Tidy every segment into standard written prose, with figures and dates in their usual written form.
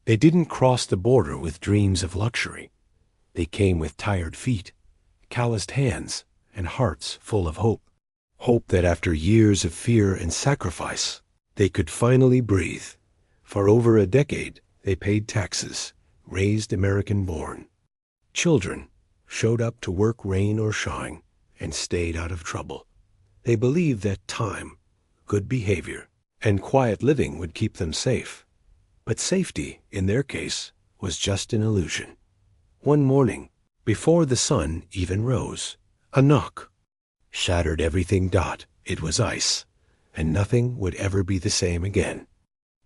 They didn't cross the border with dreams of luxury. They came with tired feet, calloused hands, and hearts full of hope. Hope that after years of fear and sacrifice, they could finally breathe. For over a decade, they paid taxes, raised American-born children, showed up to work rain or shine, and stayed out of trouble. They believed that time, good behavior, and quiet living would keep them safe. But safety, in their case, was just an illusion. One morning, before the sun even rose, a knock shattered everything. It was ice, and nothing would ever be the same again.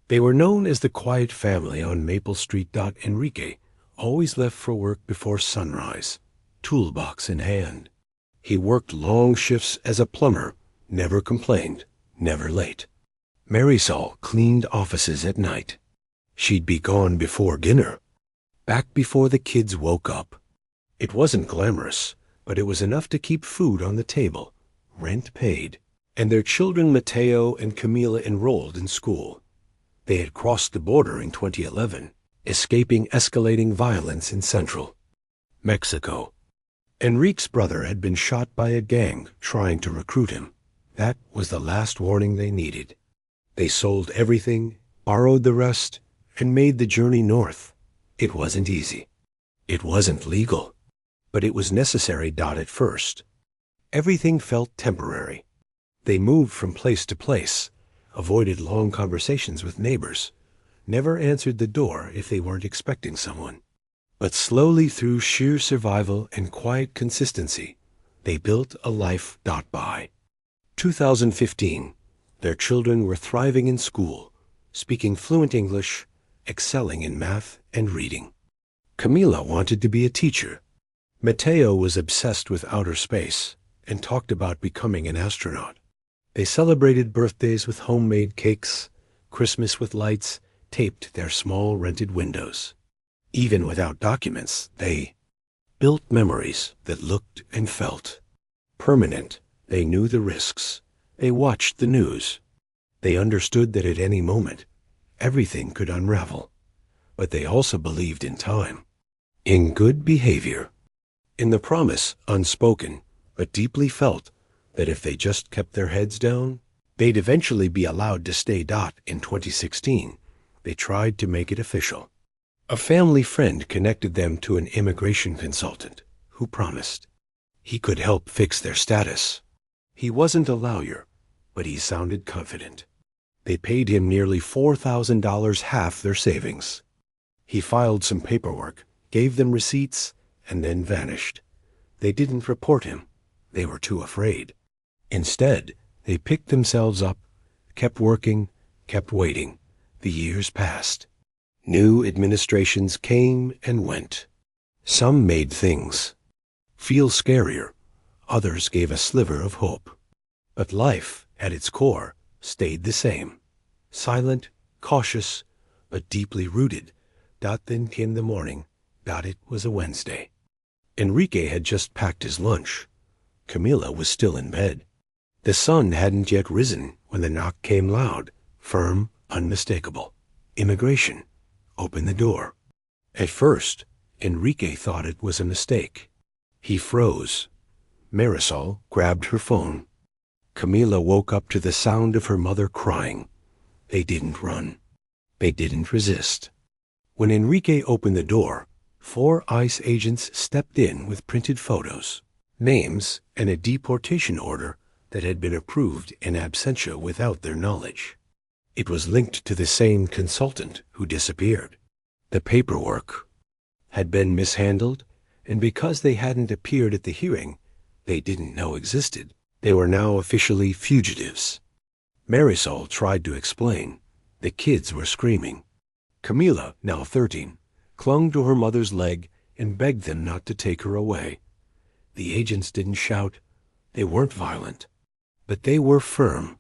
They were known as the quiet family on Maple Street. Enrique always left for work before sunrise, toolbox in hand. He worked long shifts as a plumber, never complained, never late. Marisol cleaned offices at night. She'd be gone before dinner, back before the kids woke up. It wasn't glamorous, but it was enough to keep food on the table, rent paid, and their children Mateo and Camila enrolled in school. They had crossed the border in 2011, escaping escalating violence in Central Mexico. Enrique's brother had been shot by a gang trying to recruit him. That was the last warning they needed. They sold everything, borrowed the rest, and made the journey north. It wasn't easy. It wasn't legal. But it was necessary. At first, everything felt temporary. They moved from place to place, avoided long conversations with neighbors, never answered the door if they weren't expecting someone. But slowly, through sheer survival and quiet consistency, they built a life. By 2015, their children were thriving in school, speaking fluent English, excelling in math and reading. Camila wanted to be a teacher. Mateo was obsessed with outer space and talked about becoming an astronaut. They celebrated birthdays with homemade cakes, Christmas with lights taped their small rented windows. Even without documents, they built memories that looked and felt permanent. They knew the risks. They watched the news. They understood that at any moment, everything could unravel. But they also believed in time, in good behavior, in the promise, unspoken, but deeply felt, that if they just kept their heads down, they'd eventually be allowed to stay. In 2016, they tried to make it official. A family friend connected them to an immigration consultant who promised he could help fix their status. He wasn't a lawyer, but he sounded confident. They paid him nearly $4,000, half their savings. He filed some paperwork, gave them receipts, and then vanished. They didn't report him. They were too afraid. Instead, they picked themselves up, kept working, kept waiting. The years passed. New administrations came and went. Some made things feel scarier. Others gave a sliver of hope. But life, at its core, stayed the same. Silent, cautious, but deeply rooted. Then came the morning. It was a Wednesday. Enrique had just packed his lunch. Camila was still in bed. The sun hadn't yet risen when the knock came loud, firm, unmistakable. Immigration. Open the door. At first, Enrique thought it was a mistake. He froze. Marisol grabbed her phone. Camila woke up to the sound of her mother crying. They didn't run. They didn't resist. When Enrique opened the door, 4 ICE agents stepped in with printed photos, names, and a deportation order that had been approved in absentia without their knowledge. It was linked to the same consultant who disappeared. The paperwork had been mishandled, and because they hadn't appeared at the hearing they didn't know existed, they were now officially fugitives. Marisol tried to explain. The kids were screaming. Camila, now 13, clung to her mother's leg and begged them not to take her away. The agents didn't shout. They weren't violent. But they were firm.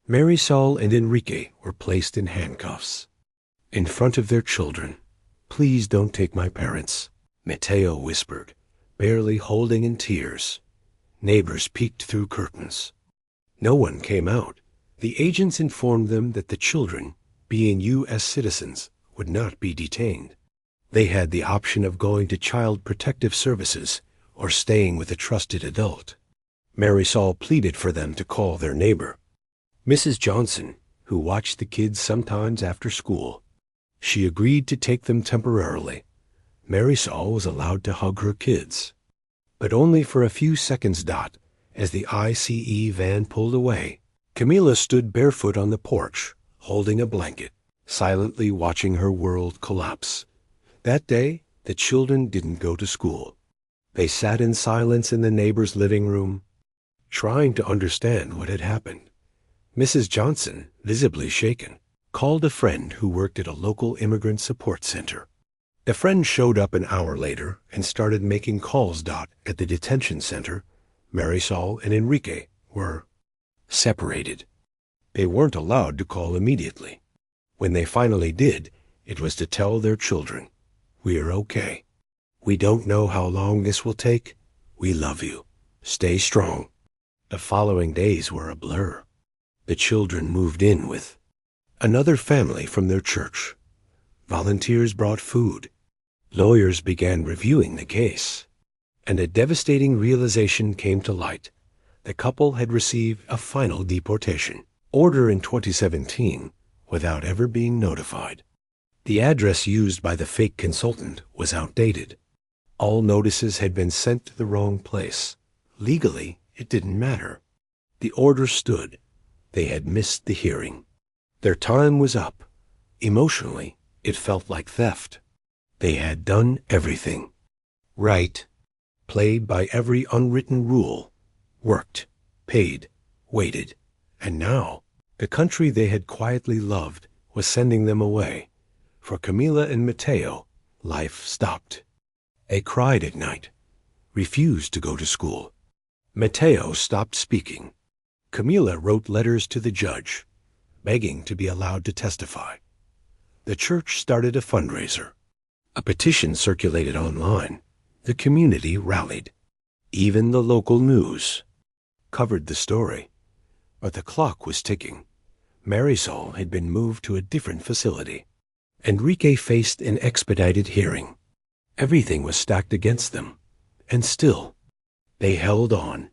Marisol and Enrique were placed in handcuffs. In front of their children. "Please don't take my parents," Mateo whispered, barely holding in tears. Neighbors peeked through curtains. No one came out. The agents informed them that the children, being U.S. citizens, would not be detained. They had the option of going to Child Protective Services or staying with a trusted adult. Marisol pleaded for them to call their neighbor, Mrs. Johnson, who watched the kids sometimes after school. She agreed to take them temporarily. Marisol was allowed to hug her kids, but only for a few seconds. As the ICE van pulled away, Camila stood barefoot on the porch, holding a blanket, silently watching her world collapse. That day, the children didn't go to school. They sat in silence in the neighbor's living room, trying to understand what had happened. Mrs. Johnson, visibly shaken, called a friend who worked at a local immigrant support center. The friend showed up an hour later and started making calls. At the detention center, Marisol and Enrique were separated. They weren't allowed to call immediately. When they finally did, it was to tell their children, "We're okay. We don't know how long this will take. We love you. Stay strong." The following days were a blur. The children moved in with another family from their church. Volunteers brought food. Lawyers began reviewing the case. And a devastating realization came to light. The couple had received a final deportation order in 2017 without ever being notified. The address used by the fake consultant was outdated. All notices had been sent to the wrong place. Legally, it didn't matter. The order stood. They had missed the hearing. Their time was up. Emotionally, it felt like theft. They had done everything right, played by every unwritten rule, worked, paid, waited, and now the country they had quietly loved was sending them away. For Camila and Mateo, life stopped. They cried at night, refused to go to school. Mateo stopped speaking. Camila wrote letters to the judge, begging to be allowed to testify. The church started a fundraiser. A petition circulated online. The community rallied. Even the local news covered the story. But the clock was ticking. Marisol had been moved to a different facility. Enrique faced an expedited hearing. Everything was stacked against them. And still, they held on.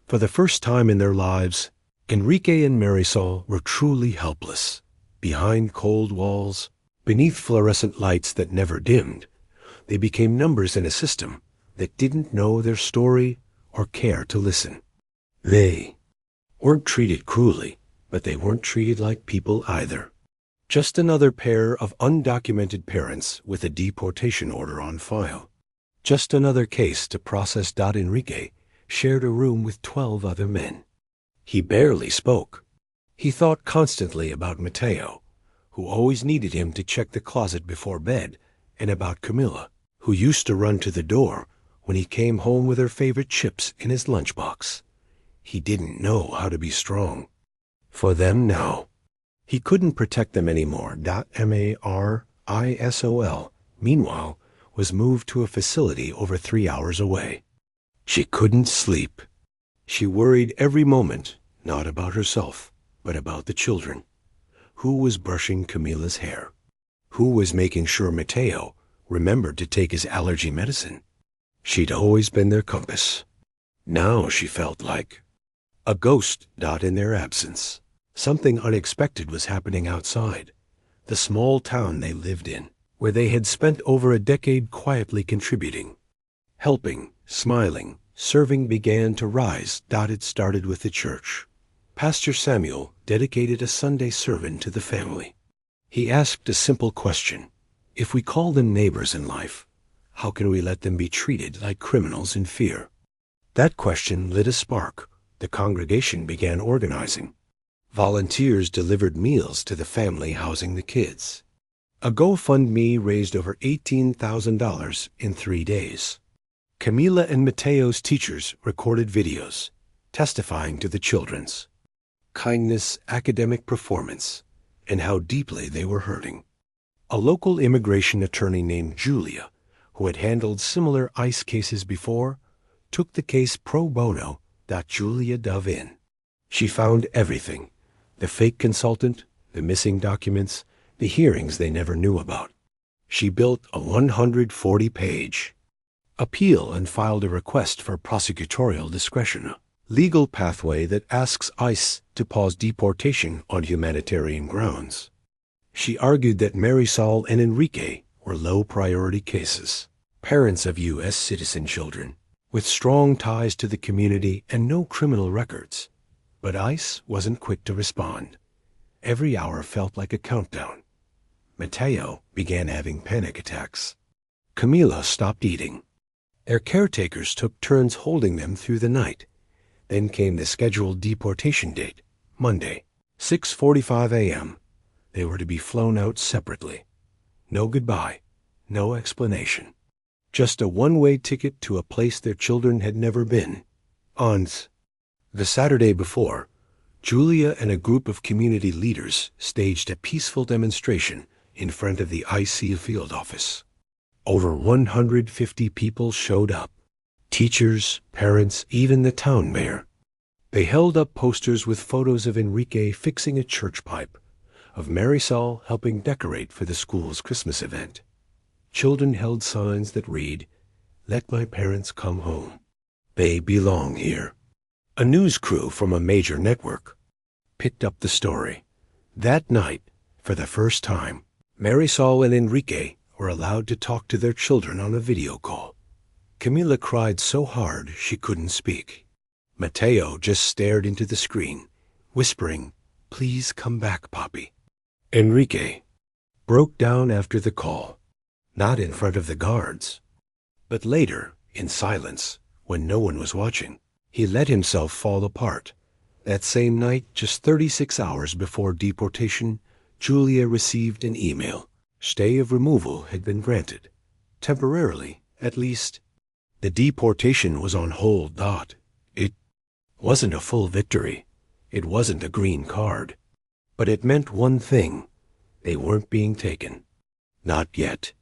For the first time in their lives, Enrique and Marisol were truly helpless. Behind cold walls, beneath fluorescent lights that never dimmed, they became numbers in a system that didn't know their story or care to listen. They weren't treated cruelly, but they weren't treated like people either. Just another pair of undocumented parents with a deportation order on file. Just another case to process. Enrique shared a room with 12 other men. He barely spoke. He thought constantly about Mateo, who always needed him to check the closet before bed, and about Camila, who used to run to the door when he came home with her favorite chips in his lunchbox. He didn't know how to be strong. For them now. He couldn't protect them anymore. Marisol, meanwhile, was moved to a facility over 3 hours away. She couldn't sleep. She worried every moment, not about herself, but about the children. Who was brushing Camila's hair? Who was making sure Mateo remembered to take his allergy medicine? She'd always been their compass. Now she felt like a ghost. In their absence, something unexpected was happening outside, the small town they lived in, where they had spent over a decade quietly contributing. Helping, smiling, serving began to rise. It started with the church. Pastor Samuel dedicated a Sunday sermon to the family. He asked a simple question. If we call them neighbors in life, how can we let them be treated like criminals in fear? That question lit a spark. The congregation began organizing. Volunteers delivered meals to the family housing the kids. A GoFundMe raised over $18,000 in 3 days. Camila and Mateo's teachers recorded videos, testifying to the children's kindness, academic performance, and how deeply they were hurting. A local immigration attorney named Julia, who had handled similar ICE cases before, took the case pro bono. Julia dove in. She found everything: the fake consultant, the missing documents, the hearings they never knew about. She built a 140-page appeal and filed a request for prosecutorial discretion, a legal pathway that asks ICE to pause deportation on humanitarian grounds. She argued that Marisol and Enrique were low-priority cases, parents of U.S. citizen children, with strong ties to the community and no criminal records. But ICE wasn't quick to respond. Every hour felt like a countdown. Mateo began having panic attacks. Camila stopped eating. Their caretakers took turns holding them through the night. Then came the scheduled deportation date, Monday, 6:45 a.m. They were to be flown out separately. No goodbye, no explanation. Just a one-way ticket to a place their children had never been, Ons. The Saturday before, Julia and a group of community leaders staged a peaceful demonstration in front of the ICE field office. Over 150 people showed up. Teachers, parents, even the town mayor. They held up posters with photos of Enrique fixing a church pipe, of Marisol helping decorate for the school's Christmas event. Children held signs that read, "Let my parents come home. They belong here." A news crew from a major network picked up the story. That night, for the first time, Marisol and Enrique were allowed to talk to their children on a video call. Camila cried so hard she couldn't speak. Mateo just stared into the screen, whispering, "Please come back, Papi." Enrique broke down after the call, not in front of the guards, but later, in silence, when no one was watching. He let himself fall apart. That same night, just 36 hours before deportation, Julia received an email. Stay of removal had been granted. Temporarily, at least. The deportation was on hold. It wasn't a full victory. It wasn't a green card. But it meant one thing. They weren't being taken. Not yet.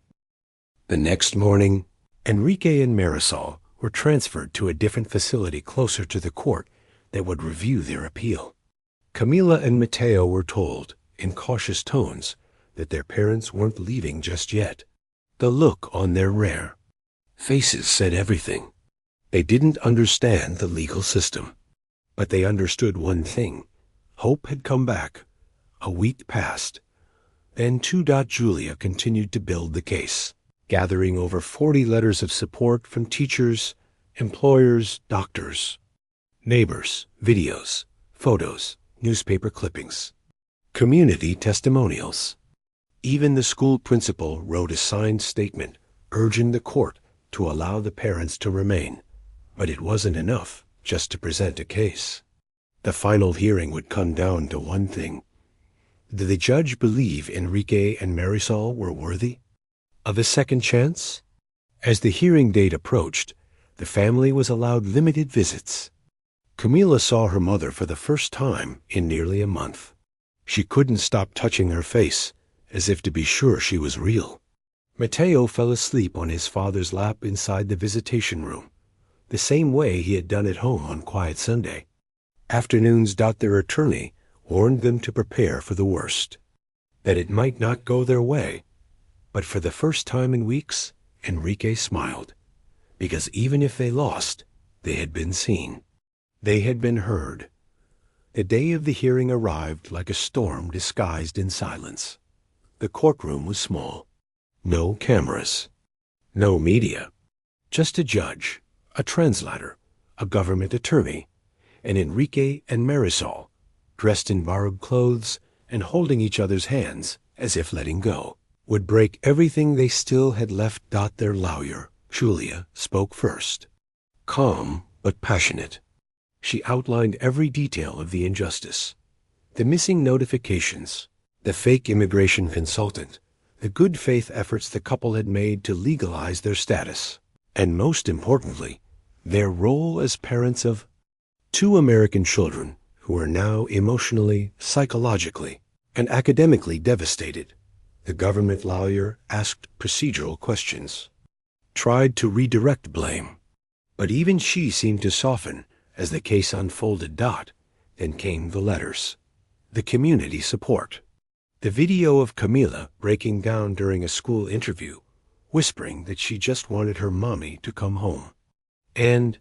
The next morning, Enrique and Marisol were transferred to a different facility closer to the court that would review their appeal. Camila and Mateo were told, in cautious tones, that their parents weren't leaving just yet. The look on their rare faces said everything. They didn't understand the legal system, but they understood one thing. Hope had come back. A week passed. Then Julia continued to build the case, gathering over 40 letters of support from teachers, employers, doctors, neighbors, videos, photos, newspaper clippings, community testimonials. Even the school principal wrote a signed statement urging the court to allow the parents to remain. But it wasn't enough just to present a case. The final hearing would come down to one thing. Did the judge believe Enrique and Marisol were worthy of a second chance? As the hearing date approached, the family was allowed limited visits. Camila saw her mother for the first time in nearly a month. She couldn't stop touching her face, as if to be sure she was real. Mateo fell asleep on his father's lap inside the visitation room, the same way he had done at home on Quiet Sunday. Afternoons. Their attorney warned them to prepare for the worst, that it might not go their way. But for the first time in weeks, Enrique smiled, because even if they lost, they had been seen. They had been heard. The day of the hearing arrived like a storm disguised in silence. The courtroom was small. No cameras. No media. Just a judge, a translator, a government attorney, and Enrique and Marisol, dressed in borrowed clothes and holding each other's hands as if letting go, would break everything they still had left. Their lawyer, Julia, spoke first. Calm but passionate. She outlined every detail of the injustice. The missing notifications, the fake immigration consultant, the good faith efforts the couple had made to legalize their status, and most importantly, their role as parents of 2 American children who are now emotionally, psychologically, and academically devastated. The government lawyer asked procedural questions, tried to redirect blame, but even she seemed to soften as the case unfolded. Then came the letters, the community support, The video of Camila breaking down during a school interview, whispering that she just wanted her mommy to come home. And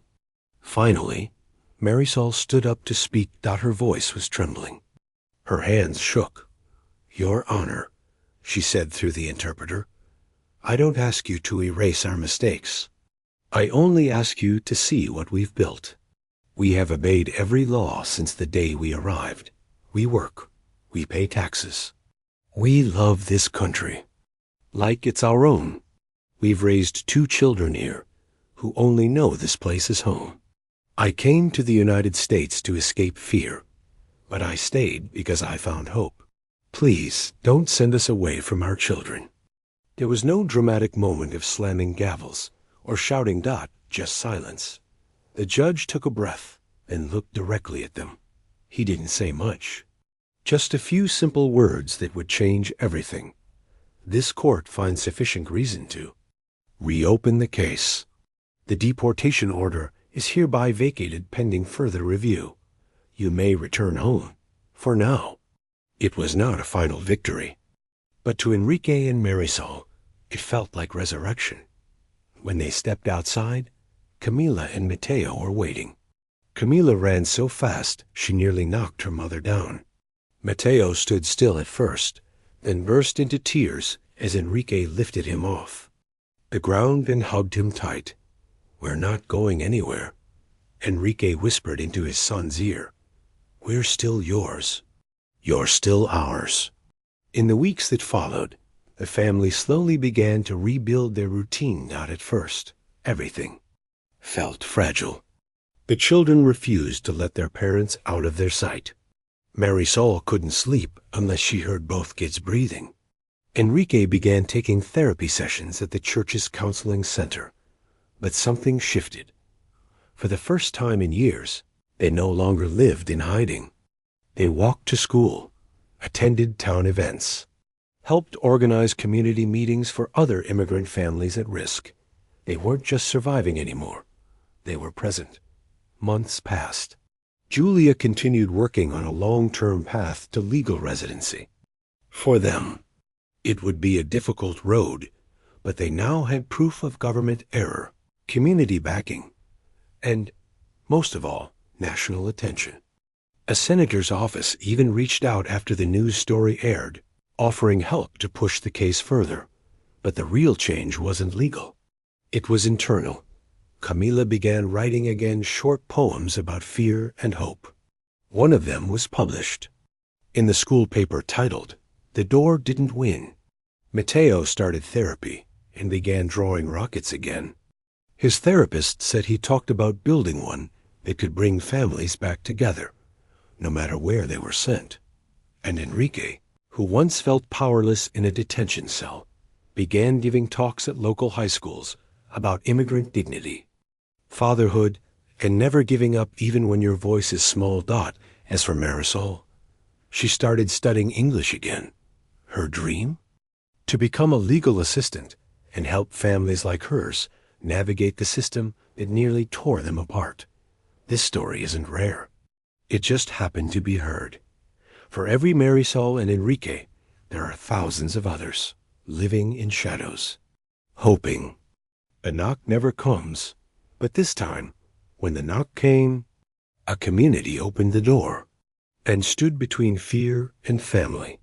finally, Marisol stood up to speak. Her voice was trembling. Her hands shook. "Your Honor," she said through the interpreter, "I don't ask you to erase our mistakes. I only ask you to see what we've built. We have obeyed every law since the day we arrived. We work. We pay taxes. We love this country like it's our own. We've raised 2 children here who only know this place is home. I came to the United States to escape fear, but I stayed because I found hope. Please don't send us away from our children." There was no dramatic moment of slamming gavels or shouting. Just silence. The judge took a breath and looked directly at them. He didn't say much. Just a few simple words that would change everything. This court finds sufficient reason to reopen the case. The deportation order is hereby vacated pending further review. You may return home. For now. It was not a final victory. But to Enrique and Marisol, it felt like resurrection. When they stepped outside, Camila and Mateo were waiting. Camila ran so fast she nearly knocked her mother down. Mateo stood still at first, then burst into tears as Enrique lifted him off the ground and hugged him tight. "We're not going anywhere," Enrique whispered into his son's ear. "We're still yours. You're still ours." In the weeks that followed, the family slowly began to rebuild their routine. At first, everything felt fragile. The children refused to let their parents out of their sight. Marisol couldn't sleep unless she heard both kids breathing. Enrique began taking therapy sessions at the church's counseling center. But something shifted. For the first time in years, they no longer lived in hiding. They walked to school, attended town events, helped organize community meetings for other immigrant families at risk. They weren't just surviving anymore. They were present. Months passed. Julia continued working on a long-term path to legal residency. For them, it would be a difficult road, but they now had proof of government error, community backing, and, most of all, national attention. A senator's office even reached out after the news story aired, offering help to push the case further. But the real change wasn't legal. It was internal. Camila began writing again short poems about fear and hope. One of them was published in the school paper titled, "The Door Didn't Win." Mateo started therapy and began drawing rockets again. His therapist said he talked about building one that could bring families back together, no matter where they were sent. And Enrique, who once felt powerless in a detention cell, began giving talks at local high schools about immigrant dignity, fatherhood, and never giving up even when your voice is small. As for Marisol, she started studying English again. Her dream? To become a legal assistant and help families like hers navigate the system that nearly tore them apart. This story isn't rare. It just happened to be heard. For every Marisol and Enrique, there are thousands of others living in shadows, hoping. A knock never comes, but this time, when the knock came, a community opened the door and stood between fear and family.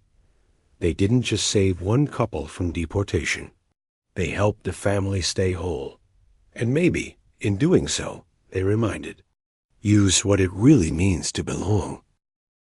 They didn't just save one couple from deportation. They helped the family stay whole. And maybe, in doing so, they reminded, use what it really means to belong.